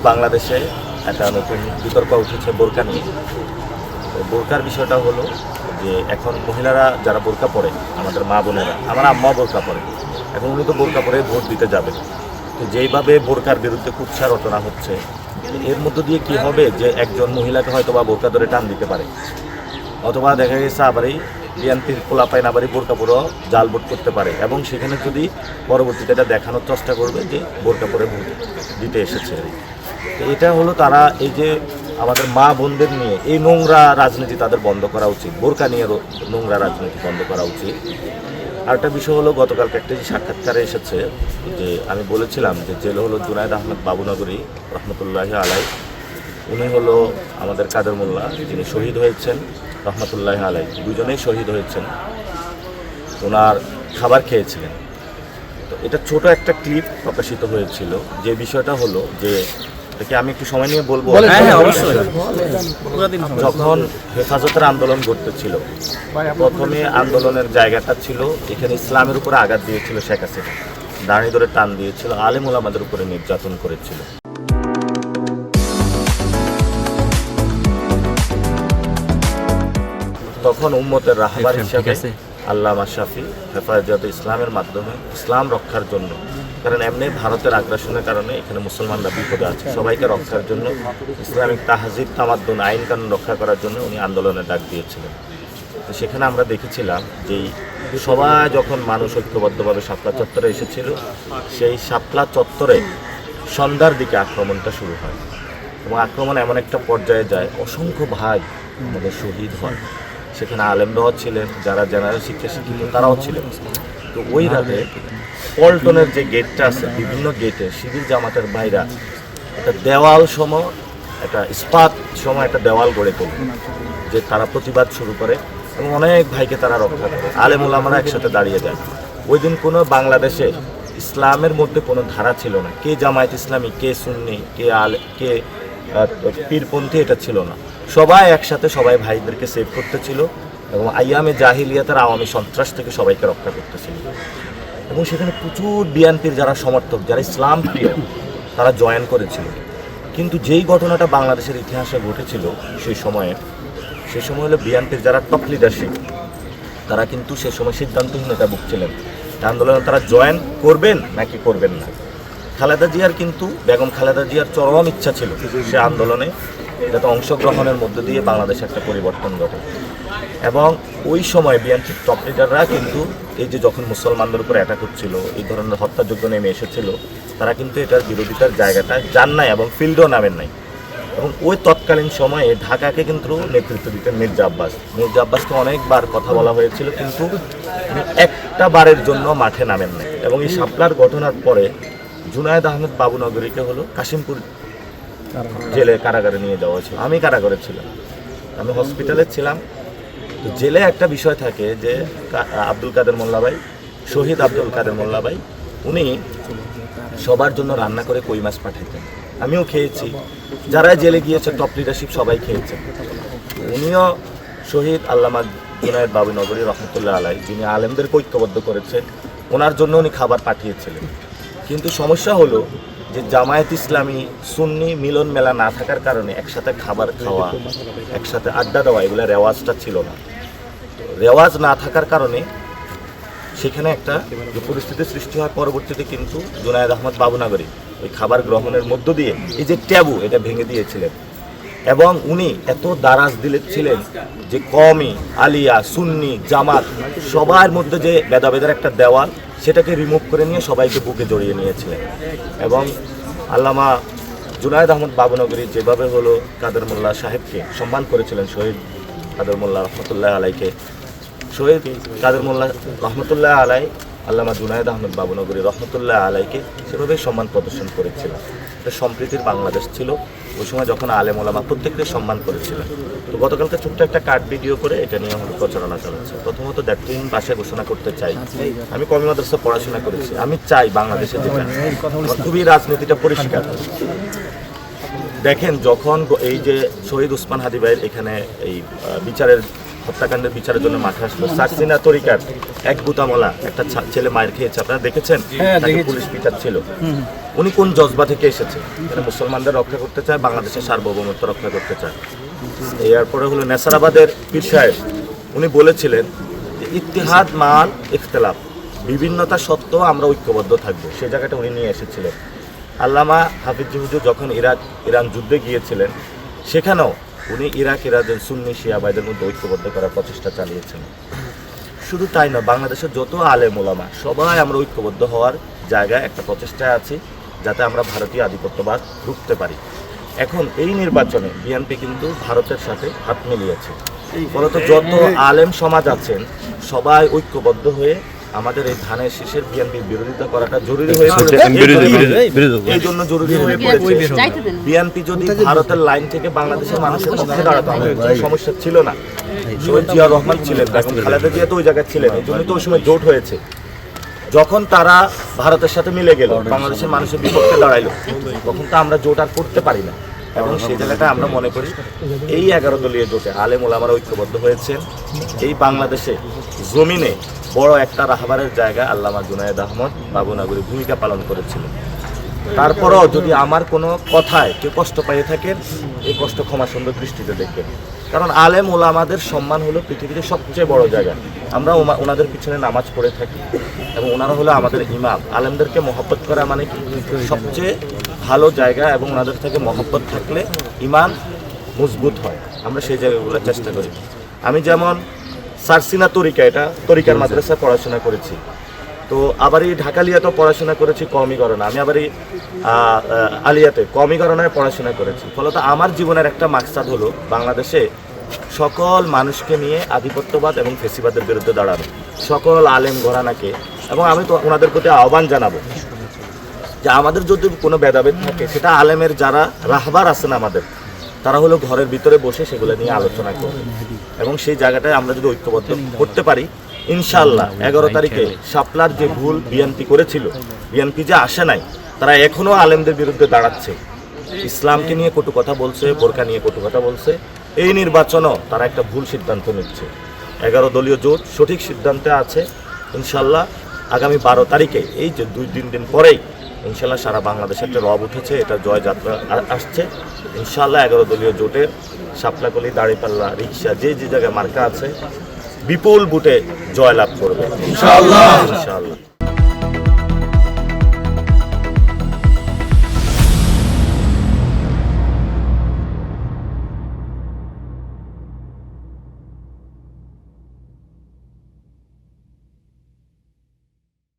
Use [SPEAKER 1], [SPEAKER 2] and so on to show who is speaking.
[SPEAKER 1] বাংলাদেশে একটা নতুন বিতর্ক উঠেছে বোরকা নিয়ে। তো বোরকার বিষয়টা হলো যে এখন মহিলারা যারা বোরকা পরে, আমাদের মা বোনেরা, আমার আম্মা বোরকা পরে, এখন উনি তো বোরকা পরে ভোট দিতে যাবেন। তো যেইভাবে বোরকার বিরুদ্ধে কুৎসা রচনা হচ্ছে, এর মধ্য দিয়ে কি হবে যে একজন মহিলাকে হয়তো বা বোরকা ধরে টান দিতে পারে, অথবা দেখা গেছে আবারই বিএনপির পোলাপাইন আবারই বোরকা পরেও জাল ভোট করতে পারে, এবং সেখানে যদি পরবর্তীতে এটা দেখানোর চেষ্টা করবে যে বোরকা পরে ভোট দিতে এসেছে। তো এটা হলো তারা এই যে আমাদের মা বোনদের নিয়ে এই নোংরা রাজনীতি তাদের বন্ধ করা উচিত, বোরকা নিয়ে নোংরা রাজনীতি বন্ধ করা উচিত। আরেকটা বিষয় হলো, গতকালকে একটা যে সাক্ষাৎকারে এসেছে যে আমি বলেছিলাম যে জেল হলো জুনায়েদ আহমেদ বাবুনগরী রহমতুল্লাহ আলাই, উনি হলো আমাদের কাদের মোল্লা, যিনি শহীদ হয়েছেন রহমতুল্লাহ আলাই, দুজনেই শহীদ হয়েছেন, ওনার খাবার খেয়েছিলেন। তো এটা ছোট একটা ক্লিপ প্রকাশিত হয়েছিল। যে বিষয়টা হলো যে এটাকে আমি একটু সময় নিয়ে বলবো। যখন হেফাজতের আন্দোলন ঘটতেছিল, প্রথমে আন্দোলনের জায়গাটা ছিল এখানে ইসলামের উপরে আঘাত দিয়েছিল শেখ হাসিনা, দাঁড়িয়ে ধরে টান দিয়েছিল, আলেম ওলামাদের উপরে নির্যাতন করেছিল। তখন উম্মতের রাহবার হিসাবে আল্লামা শাফি হেফাজত ইসলামের মাধ্যমে ইসলাম রক্ষার জন্য, কারণ এমনি ভারতের আগ্রাসনের কারণে এখানে মুসলমানরা বিপদে আছে, সবাইকে রক্ষার জন্য, ইসলামিক তাহজিব তামাদ্দুন আইন কানুন রক্ষা করার জন্য উনি আন্দোলনের ডাক দিয়েছিলেন। তো সেখানে আমরা দেখেছিলাম যে সবাই যখন মানুষ ঐক্যবদ্ধভাবে শাপলা চত্বরে এসেছিল, সেই শাপলা চত্বরে সন্ধ্যার দিকে আক্রমণটা শুরু হয়, এবং আক্রমণ এমন একটা পর্যায়ে যায় অসংখ্য ভাই আমাদের শহীদ হয়। সেখানে আলেমরাও ছিলেন, যারা জেনারেল শিক্ষা শিক্ষিত তারাও ছিলেন। তো ওই রাতে পল্টনের যে গেটটা আছে, বিভিন্ন গেটে শিবির জামাতের ভাইরা একটা দেওয়াল সম, একটা ইস্পাত সম একটা দেওয়াল গড়ে তোলে, যে তারা প্রতিবাদ শুরু করে এবং অনেক ভাইকে তারা রক্ষা করে। আলেম ওলামারা একসাথে দাঁড়িয়ে যায়। ওই দিন কোনো বাংলাদেশে ইসলামের মধ্যে কোনো ধারা ছিল না, কে জামায়াত ইসলামী, কে সুন্নি, কে পীরপন্থী, এটা ছিল না। সবাই একসাথে সবাই ভাইদেরকে সেভ করতেছিল এবং আইয়ামে জাহিলিয়াতের আওয়ামী সন্ত্রাস থেকে সবাইকে রক্ষা করতেছিল। এবং সেখানে প্রচুর বিএনপির যারা সমর্থক, যারা ইসলাম প্রিয়, তারা জয়েন করেছিল। কিন্তু যেই ঘটনাটা বাংলাদেশের ইতিহাসে ঘটেছিল সেই সময় হলো বিএনপির যারা টপ লিডারশিপ, তারা কিন্তু সে সময় সিদ্ধান্তহীনতা ভুগছিলেন। আন্দোলনে তারা জয়েন করবেন নাকি করবেন না। খালেদা জিয়ার কিন্তু, বেগম খালেদা জিয়ার চরম ইচ্ছা ছিল সে আন্দোলনে যাতে অংশগ্রহণের মধ্য দিয়ে বাংলাদেশে একটা পরিবর্তন ঘটে। এবং ওই সময় বিএনপির টপ লিডাররা কিন্তু এই যে যখন মুসলমানদের উপর অ্যাটাক হচ্ছিল, এই ধরনের হত্যাযজ্ঞ নেমে এসেছিল, তারা কিন্তু এটার বিরোধিতার জায়গাটা যান নাই এবং ফিল্ডও নামেন নাই। এবং ওই তৎকালীন সময়ে ঢাকাকে কিন্তু নেতৃত্ব দিতেন মির্জা আব্বাসকে অনেকবার কথা বলা হয়েছিল, কিন্তু একটা বারের জন্য মাঠে নামেন নাই। এবং এই শাপলার ঘটনার পরে জুনায়েদ আহমেদ বাবুনগরীকে হলো কাশিমপুর জেলে কারাগারে নিয়ে যাওয়া হয়েছিল। আমি কারাগারে ছিলাম, আমি হসপিটালে ছিলাম। তো জেলে একটা বিষয় থাকে যে আব্দুল কাদের মোল্লা ভাই, শহীদ আব্দুল কাদের মোল্লা ভাই, উনি সবার জন্য রান্না করে কই মাছ পাঠাইতেন, আমিও খেয়েছি, যারা জেলে গিয়েছে টপ লিডারশিপ সবাই খেয়েছে। উনিও শহীদ আল্লামা জুনায়েদ বাবুনগরী রহমতুল্লাহ আলাই, যিনি আলেমদেরকে ঐক্যবদ্ধ করেছেন, ওনার জন্য উনি খাবার পাঠিয়েছিলেন। কিন্তু সমস্যা হলো যে জামায়াত ইসলামী সুন্নি মিলন মেলা না থাকার কারণে একসাথে খাবার খাওয়া, একসাথে আড্ডা দেওয়া, এগুলো রেওয়াজটা ছিল না। রেওয়াজ না থাকার কারণে সেখানে একটা যে পরিস্থিতি সৃষ্টি হয়, পরবর্তীতে কিন্তু জুনায়েদ আহমদ বাবুনগরী ওই খাবার গ্রহণের মধ্য দিয়ে এই যে ট্যাবু, এটা ভেঙে দিয়েছিলেন। এবং উনি এত দারাজ ছিলেন যে কওমি, আলিয়া, সুন্নি, জামাত সবার মধ্যে যে ভেদাভেদের একটা দেওয়াল, সেটাকে রিমুভ করে নিয়ে সবাইকে বুকে জড়িয়ে নিয়েছিলেন। এবং আল্লামা জুনায়েদ আহমদ বাবুনগরী যেভাবে হলো কাদের মোল্লা সাহেবকে সম্মান করেছিলেন, শহীদ কাদের মোল্লা রহমতুল্লাহ আলাইকে, শহীদ কাদের মোল্লা রহমতুল্লাহ আলাই আল্লামা জুনায়েদ আহমদ বাবুনগরী রহমতুল্লাহ আলাইকে সেভাবেই সম্মান প্রদর্শন করেছিলেন। এটা সম্প্রীতির বাংলাদেশ ছিল। ওই সময় যখন আলেম ওলামা প্রত্যেককে সম্মান করেছিলেন। তো গতকালকে ছোট্ট একটা কার্ড ভিডিও করে এটা নিয়ে হলো প্রচারণা চালাচ্ছে। প্রথমত দায়িত্বহীন ভাষায় ঘোষণা করতে চাই, আমি কওমি মাদ্রাসায় পড়াশোনা করেছি, আমি চাই বাংলাদেশে যেটা খুবই রাজনীতিটা পরিষ্কার। দেখেন, যখন এই যে শহীদ উসমান হাদি ভাইয়ের এখানে এই বিচারের হত্যাকাণ্ডের বিচারের জন্য মাঠে আসলো, সার্সিনা তরিকার এক বুতামলা একটা ছেলে মায়ের খেয়েছে, আপনারা দেখেছেন, তাকে পুলিশ পিটাচ্ছিল। উনি কোন জজবা থেকে এসেছে, এখানে মুসলমানদের রক্ষা করতে চায়, বাংলাদেশের সার্বভৌমত্ব রক্ষা করতে চায়। এরপরে হলো নেসারাবাদের পীর সাহেব, উনি বলেছিলেন যে ইত্তেহাদ মাল ইখতিলাফ, বিভিন্নতা সত্ত্বেও আমরা ঐক্যবদ্ধ থাকবো, সেই জায়গাটা উনি নিয়ে এসেছিলেন। আল্লামা হাফিজ হুজুর যখন ইরান যুদ্ধে গিয়েছিলেন, সেখানেও উনি ইরাকের সুন্নি শিয়া ভাইদের মধ্যে ঐক্যবদ্ধ করার প্রচেষ্টা চালিয়েছেন। শুধু তাই নয়, বাংলাদেশের যত আলেম ওলামা সবাই আমরা ঐক্যবদ্ধ হওয়ার জায়গায় একটা প্রচেষ্টায় আছি, যাতে আমরা ভারতীয় আধিপত্যবাদ রুখতে পারি। এখন এই নির্বাচনে বিএনপি কিন্তু ভারতের সাথে হাত মিলিয়েছে, ফলত যত আলেম সমাজ আছেন সবাই ঐক্যবদ্ধ হয়ে আমাদের এই ধানের শীষের বিএনপির বিরোধিতা করাটা জরুরি হয়ে পড়েছে। এই জন্য জরুরি হয়ে পড়েছে। বিএনপি যদি ভারতের লাইন থেকে বাংলাদেশের মানুষের পক্ষে দাঁড়াতো, আমাদের কোনো সমস্যা ছিল না। শহীদ জিয়াউর রহমান ছিলেন, এখন খালেদা জিয়া তো ওই জায়গায় ছিলেন, এই জন্যই তো ওই সময় জোট হয়েছে। যখন তারা ভারতের সাথে মিলে গেল, বাংলাদেশের মানুষের বিপক্ষে দাঁড়াইলো, তখন তো আমরা জোট আর করতে পারি না। এবং সেই জায়গাটা আমরা মনে করি এই 11 দলীয় জোটে আলেম ওলামারা ঐক্যবদ্ধ হয়েছেন। এই বাংলাদেশে জমিনে বড় একটা রাহবারের জায়গা আল্লামা জুনায়েদ আহমদ বাবুনগরী ভূমিকা পালন করেছিলেন। তারপরও যদি আমার কোনো কথায় কেউ কষ্ট পেয়ে থাকেন, এই কষ্ট ক্ষমা সুন্দর দৃষ্টিতে দেখবেন। কারণ আলেম ওলামাদের সম্মান হলো পৃথিবীতে সবচেয়ে বড় জায়গা। আমরা ওনাদের পিছনে নামাজ পড়ে থাকি এবং ওনারা হলো আমাদের ইমাম। আলেমদেরকে মহব্বত করা মানে কি সবচেয়ে ভালো জায়গা, এবং ওনাদের থেকে মহব্বত থাকলে ইমান মজবুত হয়। আমরা সেই জায়গাগুলো চেষ্টা করি। আমি যেমন সারসিনা তরিকার মাদ্রাসায় পড়াশোনা করেছি, তো আবারই ঢাকালিয়াতেও পড়াশোনা করেছি কওমি গণনা, আমি আবারই আলিয়াতে কওমি গণনায় পড়াশোনা করেছি। ফলত আমার জীবনের একটা মাকসাদ হলো বাংলাদেশে সকল মানুষকে নিয়ে আধিপত্যবাদ এবং ফেসিবাদের বিরুদ্ধে দাঁড়ানো, সকল আলেম ঘরানাকে। এবং আমি তো ওনাদের প্রতি আহ্বান জানাবো যে আমাদের যদি কোনো ভেদাভেদ থাকে, সেটা আলেমের যারা রাহবার আছেন আমাদের, তারা হলো ঘরের ভিতরে বসে সেগুলো নিয়ে আলোচনা করবে। এবং সেই জায়গাটায় আমরা যদি ঐক্যবদ্ধ করতে পারি, ইনশাআল্লাহ 11 তারিখে শাপলার যে ভুল বিএনপি করেছিল, বিএনপি যে আসে নাই, তারা এখনও আলেমদের বিরুদ্ধে দাঁড়াচ্ছে, ইসলামকে নিয়ে কটু কথা বলছে, বোরকা নিয়ে কটু কথা বলছে। এই নির্বাচনও তারা একটা ভুল সিদ্ধান্ত নিচ্ছে। 11 দলীয় জোট সঠিক সিদ্ধান্তে আছে। ইনশাআল্লাহ আগামী 12 তারিখে, এই যে 2-3 দিন পরেই ইনশাআল্লাহ সারা বাংলাদেশে একটা রব উঠেছে, এটা জয়যাত্রা আসছে। ইনশাআল্লাহ 11 দলীয় জোটের শাপলাকলি, দাঁড়িপাল্লা, রিক্সা, যে যে জায়গায় মার্কা আছে, বিপুল বুটে জয়লাভ করবে ইনশাআল্লাহ।